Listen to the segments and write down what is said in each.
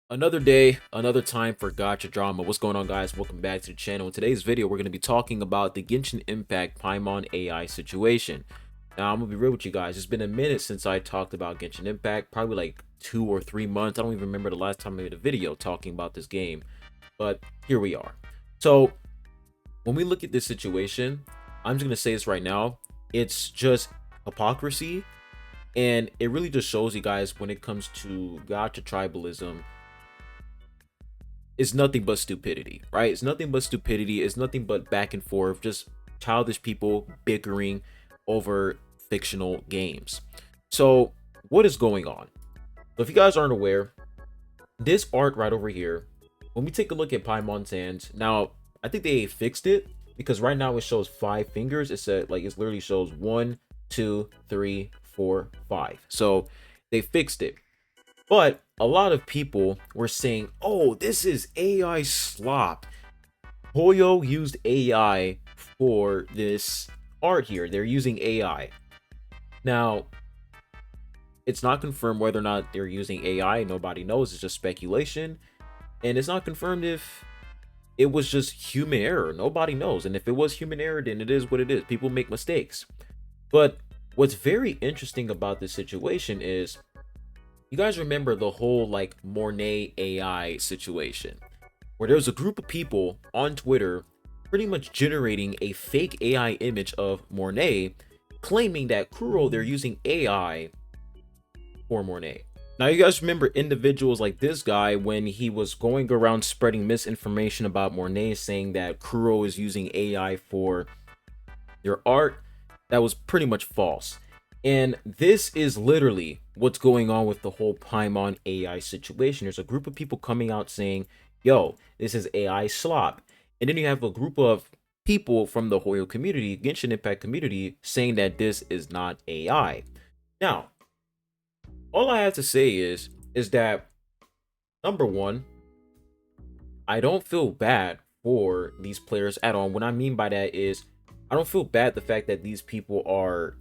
Another day, another time for gotcha drama. What's going on, guys? Welcome back to the channel. In today's video, we're going to be talking about the Genshin Impact Paimon AI situation. Now, I'm going to be real with you guys. It's been a minute since I talked about Genshin Impact, probably like 2 or 3 months. I don't even remember the last time I made a video talking about this game, but here we are. So, when we look at this situation, I'm just going to say this right now. It's just hypocrisy, and it really just shows you guys when it comes to gotcha tribalism, it's nothing but stupidity, right? It's nothing but stupidity. It's nothing but back and forth, just childish people bickering over fictional games. So, what is going on? So if you guys aren't aware, this art right over here, when we take a look at Paimon's hands, now I think they fixed it because right now it shows 5 fingers. It said like it literally shows 1, 2, 3, 4, 5. So they fixed it. But a lot of people were saying, oh, this is AI slop. Hoyo used AI for this art here. They're using AI. Now, it's not confirmed whether or not they're using AI. Nobody knows. It's just speculation. And it's not confirmed if it was just human error. Nobody knows. And if it was human error, then it is what it is. People make mistakes. But what's very interesting about this situation is, you guys remember the whole like Mornay AI situation where there was a group of people on Twitter pretty much generating a fake AI image of Mornay, claiming that Kuro they're using AI for Mornay. Now you guys remember individuals like this guy when he was going around spreading misinformation about Mornay, saying that Kuro is using AI for their art. That was pretty much false. And this is literally what's going on with the whole Paimon AI situation. There's a group of people coming out saying, yo, this is AI slop. And then you have a group of people from the Hoyo community, Genshin Impact community, saying that this is not AI. Now, all I have to say is that, number one, I don't feel bad for these players at all. What I mean by that is I don't feel bad the fact that these people are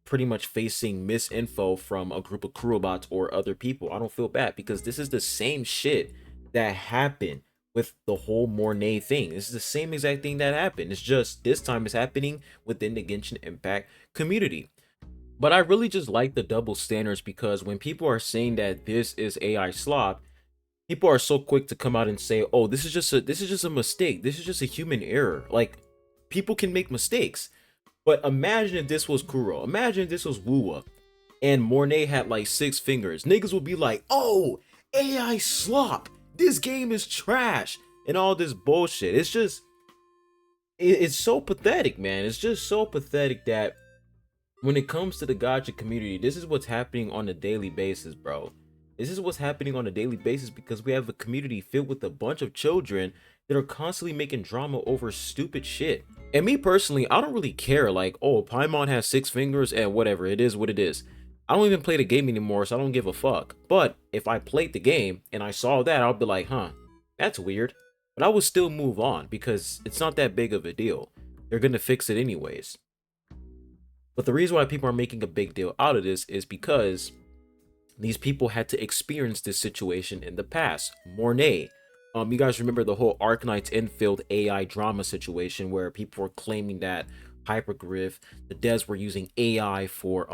pretty much facing misinfo from a group of crewbots or other people. I don't feel bad because this is the same shit that happened with the whole Mornay thing. This is the same exact thing that happened. It's just this time it's happening within the Genshin Impact community. But I really just like the double standards because when people are saying that this is AI slop, people are so quick to come out and say, "Oh, this is just a mistake. This is just a human error." Like, people can make mistakes. But imagine if this was Kuro. Imagine if this was Woowa and Mornay had like 6 fingers. Niggas would be like, oh, AI slop. This game is trash. And all this bullshit. It's just, it's so pathetic, man. It's just so pathetic that when it comes to the gacha community, this is what's happening on a daily basis, bro. This is what's happening on a daily basis because we have a community filled with a bunch of children that are constantly making drama over stupid shit. And me personally, I don't really care. Like, oh, Paimon has 6 fingers and whatever. It is what it is. I don't even play the game anymore, so I don't give a fuck. But if I played the game and I saw that, I'll be like, huh, that's weird. But I would still move on because it's not that big of a deal. They're going to fix it anyways. But the reason why people are making a big deal out of this is because these people had to experience this situation in the past. Mornay. You guys remember the whole Arknight's Infield AI drama situation where people were claiming that Hypocrisy, the devs were using AI for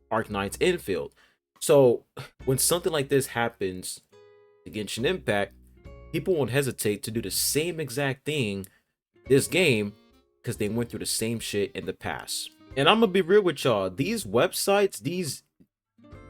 Arknight's Infield. So when something like this happens to Genshin Impact, people won't hesitate to do the same exact thing this game because they went through the same shit in the past. And I'm gonna be real with y'all, these websites, these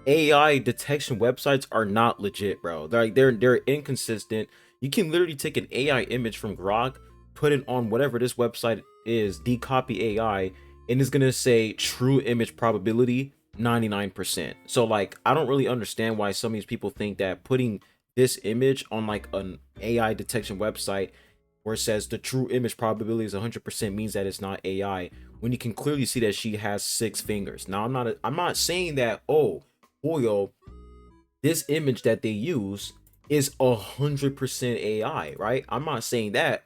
AI detection websites are not legit, bro. They're inconsistent. You can literally take an AI image from Grok, put it on whatever this website is, decopy AI, and it's gonna say true image probability 99%. So like, I don't really understand why some of these people think that putting this image on like an AI detection website where it says the true image probability is 100% means that it's not AI, when you can clearly see that she has 6 fingers. Now I'm not saying that, oh, Hoyo, this image that they use is 100% AI, right? I'm not saying that,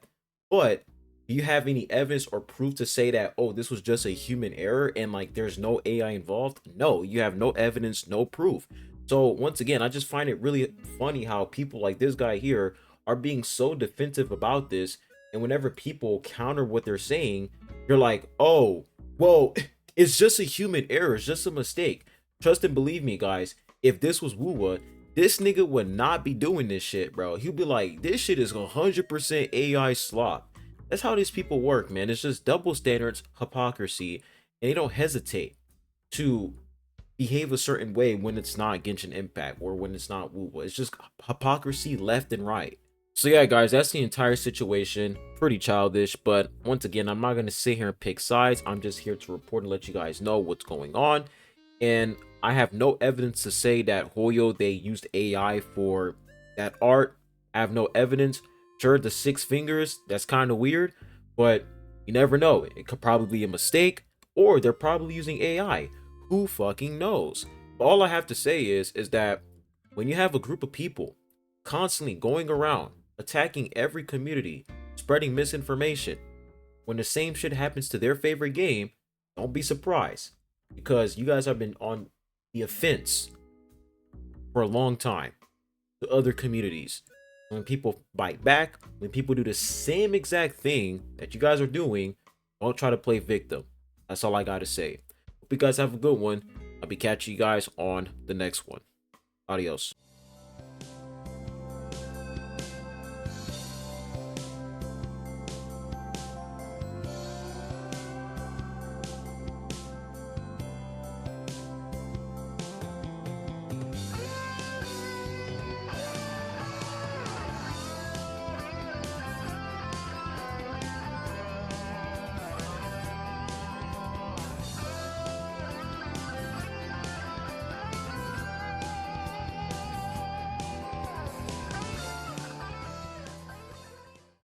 but do you have any evidence or proof to say that, oh, this was just a human error and like there's no AI involved? No, you have no evidence, no proof. So once again, I just find it really funny how people like this guy here are being so defensive about this, and whenever people counter what they're saying, you're like, oh, well, it's just a human error, it's just a mistake. Trust and believe me, guys, if this was Woowa, this nigga would not be doing this shit, bro. He'll be like, this shit is 100% AI slop. That's how these people work, man. It's just double standards, hypocrisy, and they don't hesitate to behave a certain way when it's not Genshin Impact or when it's not Woowa. It's just hypocrisy left and right. So yeah, guys, that's the entire situation. Pretty childish, but once again, I'm not going to sit here and pick sides. I'm just here to report and let you guys know what's going on. And I have no evidence to say that Hoyo, they used AI for that art. I have no evidence. Sure, the 6 fingers, that's kind of weird, but you never know. It could probably be a mistake, or they're probably using AI. Who fucking knows? All I have to say is that when you have a group of people constantly going around attacking every community, spreading misinformation, when the same shit happens to their favorite game, don't be surprised, because you guys have been on the offense for a long time to other communities. When people bite back, when people do the same exact thing that you guys are doing, don't try to play victim. That's all I gotta say. Hope you guys have a good one. I'll be catching you guys on the next one. Adios.